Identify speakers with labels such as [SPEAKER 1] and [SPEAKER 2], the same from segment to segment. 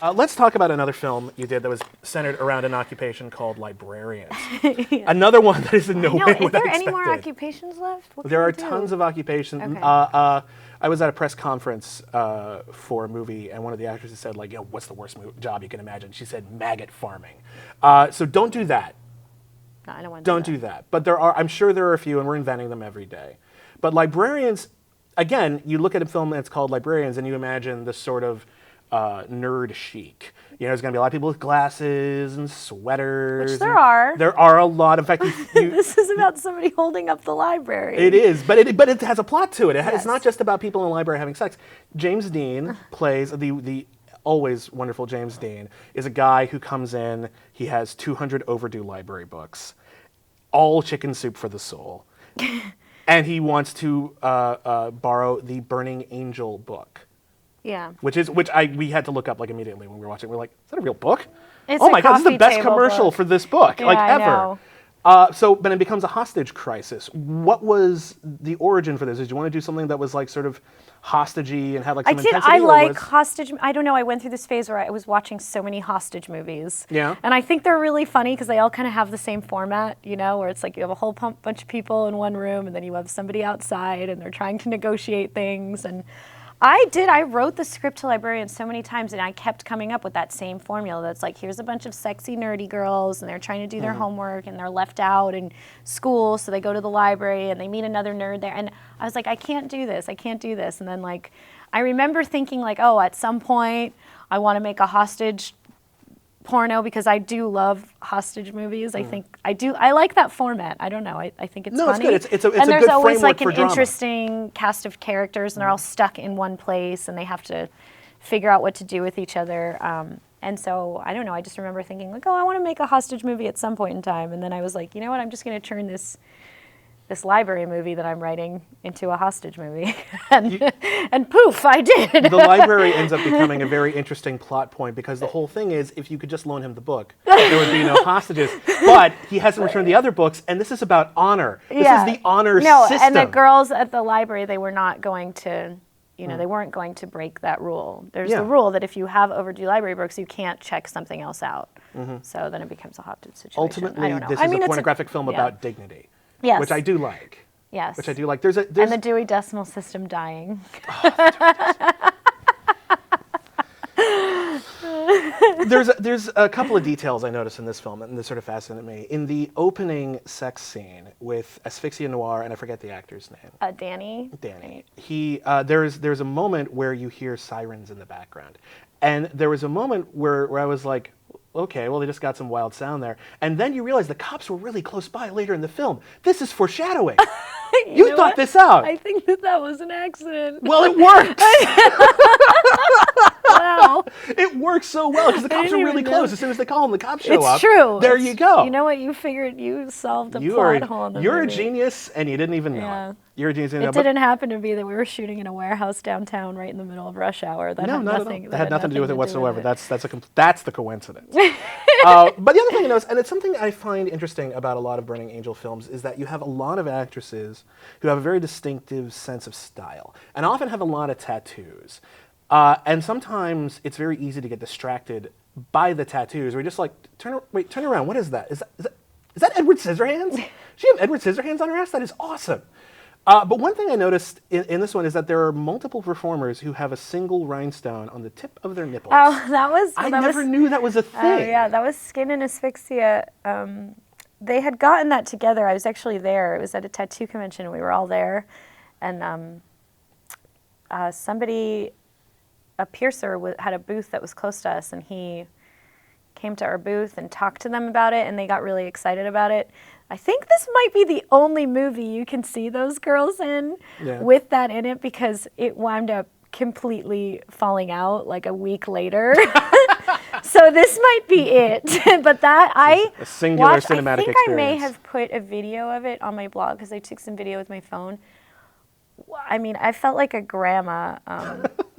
[SPEAKER 1] Let's talk about another film you did that was centered around an occupation called Librarians. Another one that is in no way what I expected.
[SPEAKER 2] Is there any more occupations left?
[SPEAKER 1] There are tons of occupations.
[SPEAKER 2] Okay.
[SPEAKER 1] I was at a press conference for a movie, and one of the actresses said, like, what's the worst job you can imagine? She said, maggot farming. So don't do that.
[SPEAKER 2] No, I don't want
[SPEAKER 1] to do that. But I'm sure there are a few, and we're inventing them every day. But Librarians, again, you look at a film that's called Librarians, and you imagine this sort of nerd chic. There's going to be a lot of people with glasses and sweaters.
[SPEAKER 2] Which there are.
[SPEAKER 1] There are a lot. In fact,
[SPEAKER 2] this is about somebody holding up the library.
[SPEAKER 1] It is, but it has a plot to it. It's not just about people in a library having sex. James Dean plays the always wonderful James Dean is a guy who comes in. He has 200 overdue library books, all chicken soup for the soul, and he wants to borrow the Burning Angel book.
[SPEAKER 2] Yeah.
[SPEAKER 1] Which we had to look up like immediately when we were watching. We're like, is that a real book?
[SPEAKER 2] It's
[SPEAKER 1] oh my God, this is the best commercial for this book,
[SPEAKER 2] yeah,
[SPEAKER 1] like
[SPEAKER 2] I
[SPEAKER 1] ever.
[SPEAKER 2] know.
[SPEAKER 1] But it becomes a hostage crisis. What was the origin for this? Did you want to do something that was like sort of hostagey and had like some intensity?
[SPEAKER 2] I like hostage. I don't know. I went through this phase where I was watching so many hostage movies.
[SPEAKER 1] Yeah.
[SPEAKER 2] And I think they're really funny because they all kind of have the same format, where it's like you have a whole bunch of people in one room and then you have somebody outside and they're trying to negotiate things. And I wrote the script to Librarians so many times, and I kept coming up with that same formula. That's like, here's a bunch of sexy, nerdy girls, and they're trying to do their homework, and they're left out in school, so they go to the library, and they meet another nerd there. And I was like, I can't do this. And then, like, I remember thinking, like, at some point, I want to make a hostage porno because I do love hostage movies. I think I like that format. I don't know. I think it's funny.
[SPEAKER 1] No, it's good. It's a
[SPEAKER 2] and there's
[SPEAKER 1] good
[SPEAKER 2] always
[SPEAKER 1] framework
[SPEAKER 2] like
[SPEAKER 1] for
[SPEAKER 2] an
[SPEAKER 1] drama.
[SPEAKER 2] Interesting cast of characters, and they're all stuck in one place, and they have to figure out what to do with each other. And so I don't know. I just remember thinking like, I want to make a hostage movie at some point in time. And then I was like, you know what? I'm just going to turn this library movie that I'm writing into a hostage movie. and poof, I did.
[SPEAKER 1] The library ends up becoming a very interesting plot point because the whole thing is if you could just loan him the book, there would be no hostages. But he hasn't returned the other books, and this is about honor. This is the honor system.
[SPEAKER 2] And the girls at the library, they were not going to, they weren't going to break that rule. There's the rule that if you have overdue library books, you can't check something else out. So then it becomes a hostage situation.
[SPEAKER 1] Ultimately, this is a pornographic film about dignity.
[SPEAKER 2] Yes.
[SPEAKER 1] Which I do like.
[SPEAKER 2] Yes.
[SPEAKER 1] Which I do like.
[SPEAKER 2] And the Dewey Decimal System dying.
[SPEAKER 1] There's a couple of details I noticed in this film, and this sort of fascinated me. In the opening sex scene with Asphyxia Noir, and I forget the actor's name.
[SPEAKER 2] Danny.
[SPEAKER 1] There's a moment where you hear sirens in the background. And there was a moment where I was like, okay, well, they just got some wild sound there. And then you realize the cops were really close by later in the film. This is foreshadowing. You thought this out.
[SPEAKER 2] I think that was an accident.
[SPEAKER 1] Well, it works.
[SPEAKER 2] Wow.
[SPEAKER 1] It works so well because the cops are really close. As soon as they call them, the cops show up.
[SPEAKER 2] It's true.
[SPEAKER 1] There you go.
[SPEAKER 2] You know what? You figured you solved a plot hole in the
[SPEAKER 1] You're
[SPEAKER 2] movie.
[SPEAKER 1] a genius, and you didn't even know it. You're a genius.
[SPEAKER 2] It didn't happen to be that we were shooting in a warehouse downtown right in the middle of rush hour. That had nothing.
[SPEAKER 1] That had nothing to do with it whatsoever. That's the coincidence. But the other thing I noticed, and it's something I find interesting about a lot of Burning Angel films, is that you have a lot of actresses who have a very distinctive sense of style, and often have a lot of tattoos. And sometimes it's very easy to get distracted by the tattoos. We're just like, turn around. What is that? Is that Edward Scissorhands? She have Edward Scissorhands on her ass? That is awesome. But one thing I noticed in this one is that there are multiple performers who have a single rhinestone on the tip of their nipples. I never knew that was a thing.
[SPEAKER 2] Oh yeah, that was Skin and Asphyxia. They had gotten that together. I was actually there. It was at a tattoo convention. We were all there, and somebody, a piercer, had a booth that was close to us, and he came to our booth and talked to them about it, and they got really excited about it. I think this might be the only movie you can see those girls in with that in it, because it wound up completely falling out like a week later. So this might be it. But that
[SPEAKER 1] a singular cinematic
[SPEAKER 2] I think
[SPEAKER 1] experience.
[SPEAKER 2] I may have put a video of it on my blog because I took some video with my phone. I mean, I felt like a grandma.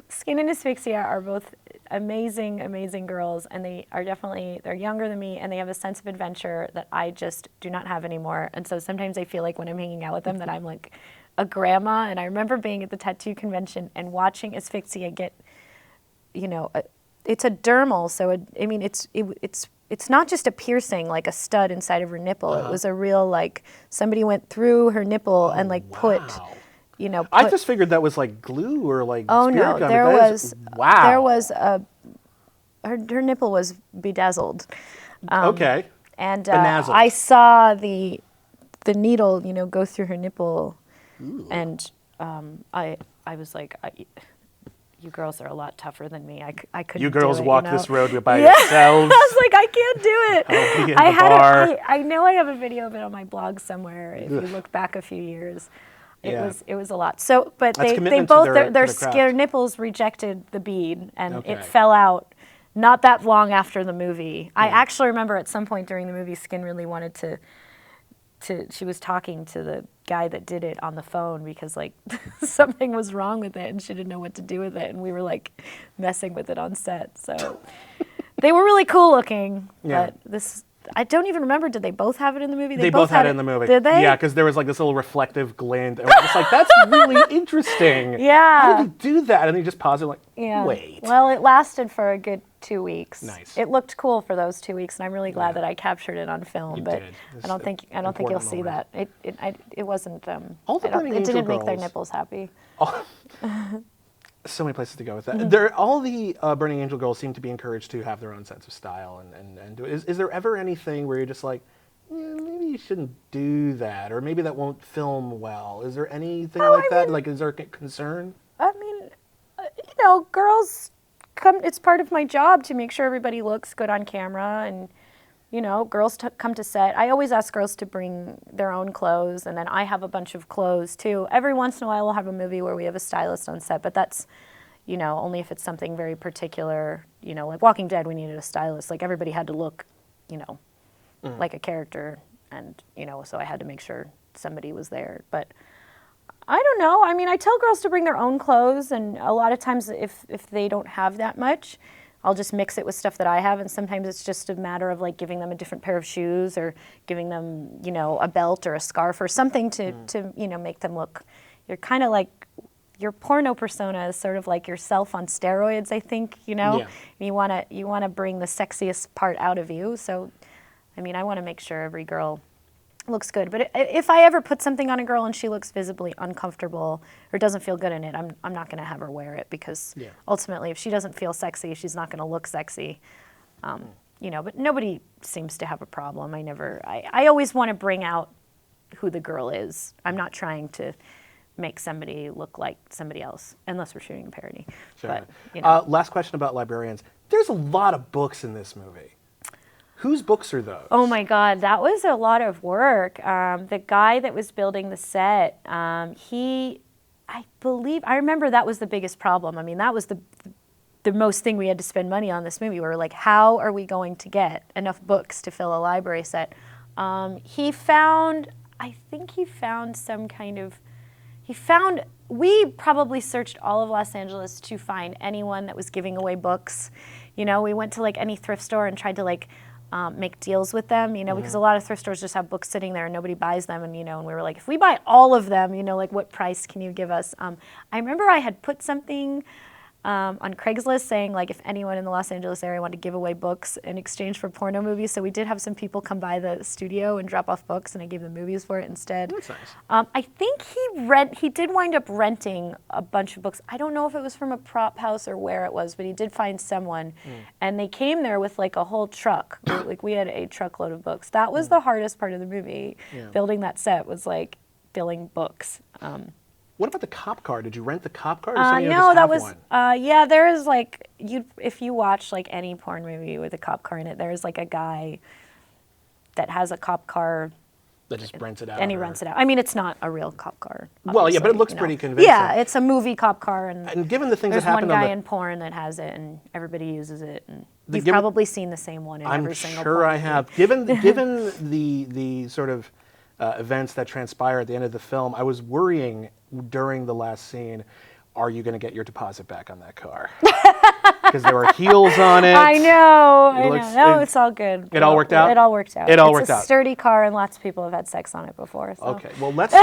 [SPEAKER 2] Skin and Asphyxia are both amazing, amazing girls, and they're younger than me, and they have a sense of adventure that I just do not have anymore. And so sometimes I feel like when I'm hanging out with them that I'm like a grandma. And I remember being at the tattoo convention and watching Asphyxia get, it's a dermal, so I mean it's not just a piercing like a stud inside of her nipple. It was a real like somebody went through her nipple and like put, you know.
[SPEAKER 1] I just figured that was like glue or like
[SPEAKER 2] Oh
[SPEAKER 1] spirit
[SPEAKER 2] no,
[SPEAKER 1] gum.
[SPEAKER 2] there
[SPEAKER 1] That
[SPEAKER 2] was
[SPEAKER 1] is- wow.
[SPEAKER 2] there was a her nipple was bedazzled.
[SPEAKER 1] Okay.
[SPEAKER 2] And
[SPEAKER 1] Benazzled.
[SPEAKER 2] I saw the needle, you know, go through her nipple, and I was like, you girls are a lot tougher than me. I couldn't.
[SPEAKER 1] You girls
[SPEAKER 2] do it,
[SPEAKER 1] walk
[SPEAKER 2] you know?
[SPEAKER 1] this road by yourselves.
[SPEAKER 2] I was like, I can't do it.
[SPEAKER 1] I'll be in
[SPEAKER 2] I
[SPEAKER 1] the
[SPEAKER 2] had
[SPEAKER 1] bar.
[SPEAKER 2] I know I have a video of it on my blog somewhere. If you look back a few years, it was a lot. So, but
[SPEAKER 1] That's
[SPEAKER 2] they
[SPEAKER 1] commitment
[SPEAKER 2] both
[SPEAKER 1] to
[SPEAKER 2] their
[SPEAKER 1] the craft.
[SPEAKER 2] their nipples rejected the bead, and
[SPEAKER 1] Okay.
[SPEAKER 2] it fell out. Not that long after the movie. I actually remember at some point during the movie, Skin really wanted to she was talking to the guy that did it on the phone because like something was wrong with it and she didn't know what to do with it, and we were like messing with it on set. So they were really cool looking.
[SPEAKER 1] Yeah.
[SPEAKER 2] But this, I don't even remember. Did they both have it in the movie?
[SPEAKER 1] They both had it in the movie.
[SPEAKER 2] Did they?
[SPEAKER 1] Yeah, because there was like this little reflective gland. And we're just like, that's really interesting.
[SPEAKER 2] Yeah.
[SPEAKER 1] How did he do that? And then he just paused it like,
[SPEAKER 2] Yeah.
[SPEAKER 1] wait.
[SPEAKER 2] Well, it lasted for a good 2 weeks.
[SPEAKER 1] Nice.
[SPEAKER 2] It looked cool for those 2 weeks, and I'm really glad that I captured it on film.
[SPEAKER 1] You
[SPEAKER 2] but
[SPEAKER 1] did.
[SPEAKER 2] I don't think you'll
[SPEAKER 1] Important
[SPEAKER 2] see
[SPEAKER 1] moment.
[SPEAKER 2] that. It wasn't.
[SPEAKER 1] All the Burning
[SPEAKER 2] it
[SPEAKER 1] Angel
[SPEAKER 2] didn't make their
[SPEAKER 1] girls-
[SPEAKER 2] nipples happy.
[SPEAKER 1] So many places to go with that.
[SPEAKER 2] Mm-hmm.
[SPEAKER 1] All the Burning Angel girls seem to be encouraged to have their own sense of style. And do it. Is there ever anything where you're just like, maybe you shouldn't do that, or maybe that won't film well? Is there anything like that? Like, is there a concern?
[SPEAKER 2] I mean, you know, girls come. It's part of my job to make sure everybody looks good on camera, and you know, girls come to set. I always ask girls to bring their own clothes, and then I have a bunch of clothes too. Every once in a while, we'll have a movie where we have a stylist on set, but that's, you know, only if it's something very particular. You know, like Walking Dead, we needed a stylist. Like everybody had to look, you know, like a character, and you know, so I had to make sure somebody was there. But I don't know. I mean, I tell girls to bring their own clothes, and a lot of times if they don't have that much, I'll just mix it with stuff that I have, and sometimes it's just a matter of like giving them a different pair of shoes or giving them, you know, a belt or a scarf or something to you know, make them look. You're kind of like, your porno persona is sort of like yourself on steroids, I think, you know.
[SPEAKER 1] Yeah.
[SPEAKER 2] And you wanna bring the sexiest part out of you. So, I mean, I want to make sure every girl looks good. But if I ever put something on a girl and she looks visibly uncomfortable or doesn't feel good in it, I'm not going to have her wear it, because ultimately, if she doesn't feel sexy, she's not going to look sexy. You know, but nobody seems to have a problem. I always want to bring out who the girl is. I'm not trying to make somebody look like somebody else, unless we're shooting a parody.
[SPEAKER 1] Sure.
[SPEAKER 2] But, you know.
[SPEAKER 1] Last question about Librarians. There's a lot of books in this movie. Whose books are those?
[SPEAKER 2] Oh my God, that was a lot of work. The guy that was building the set, I remember that was the biggest problem. I mean, that was the most thing we had to spend money on this movie. We were like, how are we going to get enough books to fill a library set? I think he found some kind of, we probably searched all of Los Angeles to find anyone that was giving away books. You know, we went to like any thrift store and tried to like, make deals with them, you know, because a lot of thrift stores just have books sitting there and nobody buys them, and you know, and we were like, if we buy all of them, you know, like what price can you give us? I remember I had put something on Craigslist saying like if anyone in the Los Angeles area wanted to give away books in exchange for porno movies, so we did have some people come by the studio and drop off books, and I gave them movies for it instead.
[SPEAKER 1] That's nice.
[SPEAKER 2] I think he did wind up renting a bunch of books. I don't know if it was from a prop house or where it was, but he did find someone, and they came there with like a whole truck. Like we had a truckload of books. That was the hardest part of the movie.
[SPEAKER 1] Yeah.
[SPEAKER 2] Building that set was like filling books.
[SPEAKER 1] What about the cop car? Did you rent the cop car, or something?
[SPEAKER 2] No, that was
[SPEAKER 1] one?
[SPEAKER 2] yeah. There is like if you watch like any porn movie with a cop car in it, there is like a guy that has a cop car
[SPEAKER 1] That just rents it out.
[SPEAKER 2] and he rents it out. I mean, it's not a real cop car.
[SPEAKER 1] Well, yeah, but it
[SPEAKER 2] obviously,
[SPEAKER 1] looks
[SPEAKER 2] you know.
[SPEAKER 1] pretty convincing.
[SPEAKER 2] Yeah, it's a movie cop car,
[SPEAKER 1] And given the things
[SPEAKER 2] there's
[SPEAKER 1] that
[SPEAKER 2] one
[SPEAKER 1] happened
[SPEAKER 2] guy
[SPEAKER 1] on the,
[SPEAKER 2] in porn that has it, and everybody uses it, and you've
[SPEAKER 1] given-
[SPEAKER 2] probably seen the same one in
[SPEAKER 1] I'm
[SPEAKER 2] every single
[SPEAKER 1] sure
[SPEAKER 2] porn
[SPEAKER 1] I
[SPEAKER 2] movie.
[SPEAKER 1] have. Given the sort of events that transpire at the end of the film, I was worrying during the last scene, are you going to get your deposit back on that car? Because there were heels on it.
[SPEAKER 2] I know.
[SPEAKER 1] looks-
[SPEAKER 2] No,
[SPEAKER 1] it-
[SPEAKER 2] it's all good.
[SPEAKER 1] it all worked out?
[SPEAKER 2] It all worked out.
[SPEAKER 1] It all
[SPEAKER 2] It's
[SPEAKER 1] worked
[SPEAKER 2] a
[SPEAKER 1] out.
[SPEAKER 2] sturdy car, and lots of people have had sex on it before. So.
[SPEAKER 1] Okay, well, let's